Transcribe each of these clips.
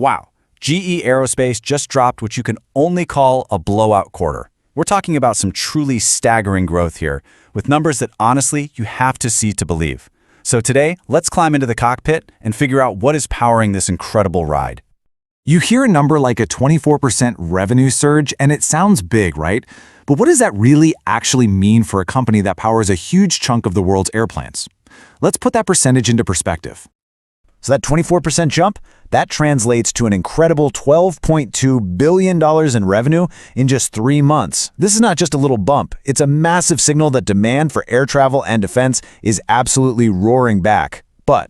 Wow, GE Aerospace just dropped what you can only call a blowout quarter. We're talking about some truly staggering growth here, with numbers that honestly you have to see to believe. So today, let's climb into the cockpit and figure out what is powering this incredible ride. You hear a number like a 24% revenue surge, and it sounds big, right? But what does that really actually mean for a company that powers a huge chunk of the world's airplanes? Let's put that percentage into perspective. So that 24% jump, that translates to an incredible $12.2 billion in revenue in just 3 months. This is not just a little bump. It's a massive signal that demand for air travel and defense is absolutely roaring back. But,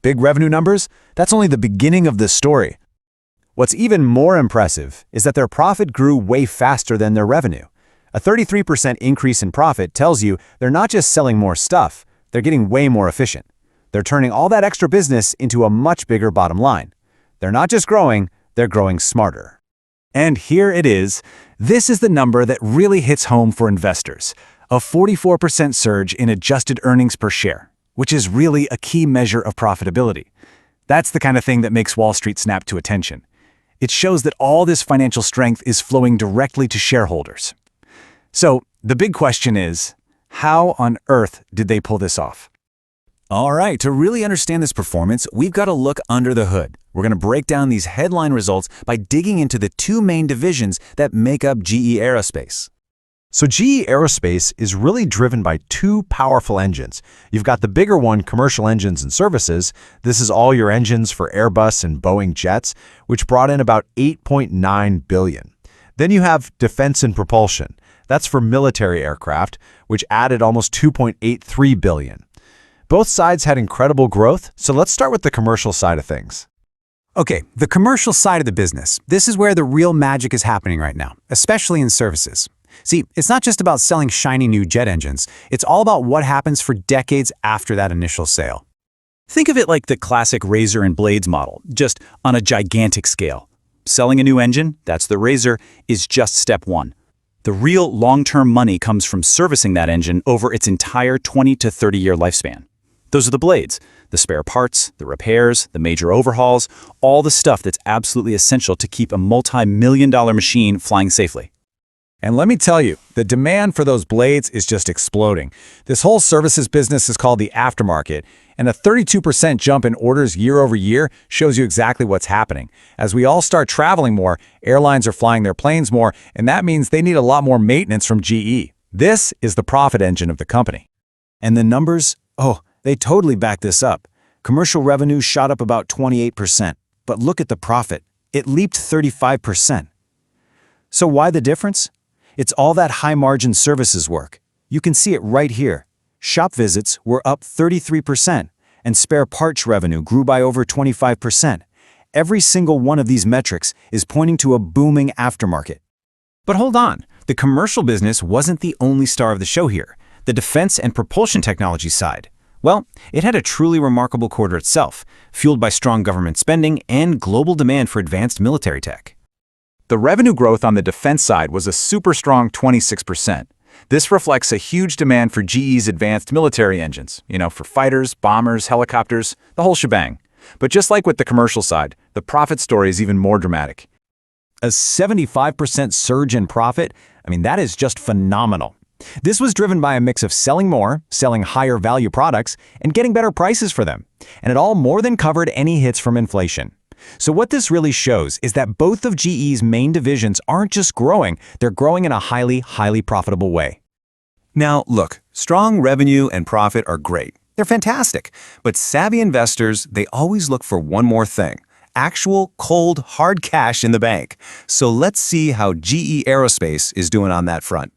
big revenue numbers, that's only the beginning of this story. What's even more impressive is that their profit grew way faster than their revenue. A 33% increase in profit tells you they're not just selling more stuff, they're getting way more efficient. They're turning all that extra business into a much bigger bottom line. They're not just growing, they're growing smarter. And here it is. This is the number that really hits home for investors. A 44% surge in adjusted earnings per share, which is really a key measure of profitability. That's the kind of thing that makes Wall Street snap to attention. It shows that all this financial strength is flowing directly to shareholders. So the big question is, how on earth did they pull this off? All right, to really understand this performance, we've got to look under the hood. We're going to break down these headline results by digging into the 2 main divisions that make up GE Aerospace. So GE Aerospace is really driven by 2 powerful engines. You've got the bigger one, commercial engines and services. This is all your engines for Airbus and Boeing jets, which brought in about $8.9 billion. Then you have defense and propulsion. That's for military aircraft, which added almost $2.83 billion. Both sides had incredible growth, so let's start with the commercial side of things. Okay, the commercial side of the business. This is where the real magic is happening right now, especially in services. See, it's not just about selling shiny new jet engines. It's all about what happens for decades after that initial sale. Think of it like the classic razor and blades model, just on a gigantic scale. Selling a new engine, that's the razor, is just step 1. The real long-term money comes from servicing that engine over its entire 20 to 30-year lifespan. Those are the blades, the spare parts, the repairs, the major overhauls, all the stuff that's absolutely essential to keep a multi-million-dollar machine flying safely. And let me tell you, the demand for those blades is just exploding. This whole services business is called the aftermarket, and a 32% jump in orders year over year shows you exactly what's happening. As we all start traveling more, airlines are flying their planes more, and that means they need a lot more maintenance from GE. This is the profit engine of the company. And the numbers? They totally back this up. Commercial revenue shot up about 28%, but look at the profit. It leaped 35%. So why the difference? It's all that high-margin services work. You can see it right here. Shop visits were up 33%, and spare parts revenue grew by over 25%. Every single one of these metrics is pointing to a booming aftermarket. But hold on, the commercial business wasn't the only star of the show here. The defense and propulsion technology side. Well, it had a truly remarkable quarter itself, fueled by strong government spending and global demand for advanced military tech. The revenue growth on the defense side was a super strong 26%. This reflects a huge demand for GE's advanced military engines, for fighters, bombers, helicopters, the whole shebang. But just like with the commercial side, the profit story is even more dramatic. A 75% surge in profit, that is just phenomenal. This was driven by a mix of selling more, selling higher value products, and getting better prices for them. And it all more than covered any hits from inflation. So what this really shows is that both of GE's main divisions aren't just growing, they're growing in a highly profitable way. Now, look, strong revenue and profit are great. They're fantastic. But savvy investors, they always look for one more thing. Actual, cold, hard cash in the bank. So let's see how GE Aerospace is doing on that front.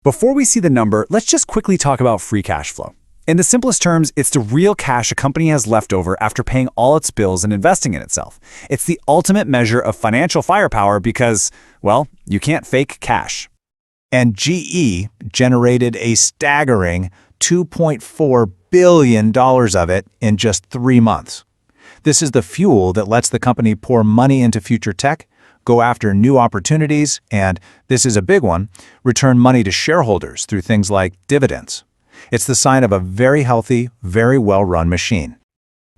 Before we see the number, let's just quickly talk about free cash flow. In the simplest terms, it's the real cash a company has left over after paying all its bills and investing in itself. It's the ultimate measure of financial firepower because, well, you can't fake cash. And GE generated a staggering $2.4 billion of it in just 3 months. This is the fuel that lets the company pour money into future tech, go after new opportunities, and, this is a big one, return money to shareholders through things like dividends. It's the sign of a very healthy, very well-run machine.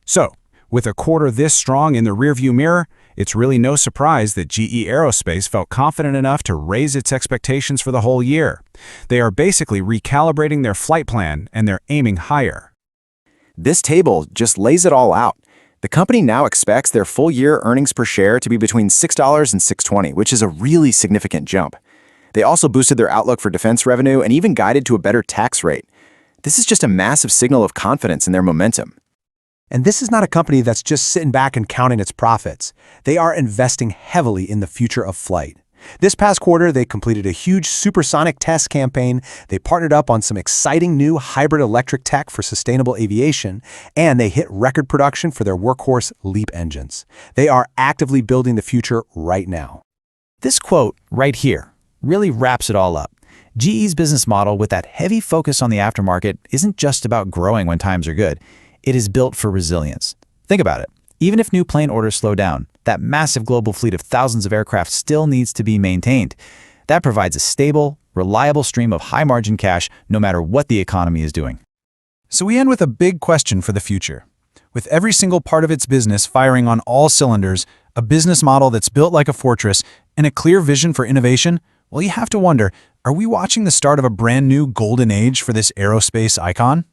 So, with a quarter this strong in the rearview mirror, It's really no surprise that GE Aerospace felt confident enough to raise its expectations for the whole year. They are basically recalibrating their flight plan, and they're aiming higher. This table just lays it all out. The company now expects their full-year earnings per share to be between $6 and $6.20, which is a really significant jump. They also boosted their outlook for defense revenue and even guided to a better tax rate. This is just a massive signal of confidence in their momentum. And this is not a company that's just sitting back and counting its profits. They are investing heavily in the future of flight. This past quarter, they completed a huge supersonic test campaign, they partnered up on some exciting new hybrid electric tech for sustainable aviation, and they hit record production for their workhorse LEAP engines. They are actively building the future right now. This quote right here really wraps it all up. GE's business model with that heavy focus on the aftermarket isn't just about growing when times are good. It is built for resilience. Think about it. Even if new plane orders slow down, that massive global fleet of thousands of aircraft still needs to be maintained. That provides a stable, reliable stream of high-margin cash no matter what the economy is doing. So we end with a big question for the future. With every single part of its business firing on all cylinders, a business model that's built like a fortress, and a clear vision for innovation, well, you have to wonder, are we watching the start of a brand new golden age for this aerospace icon?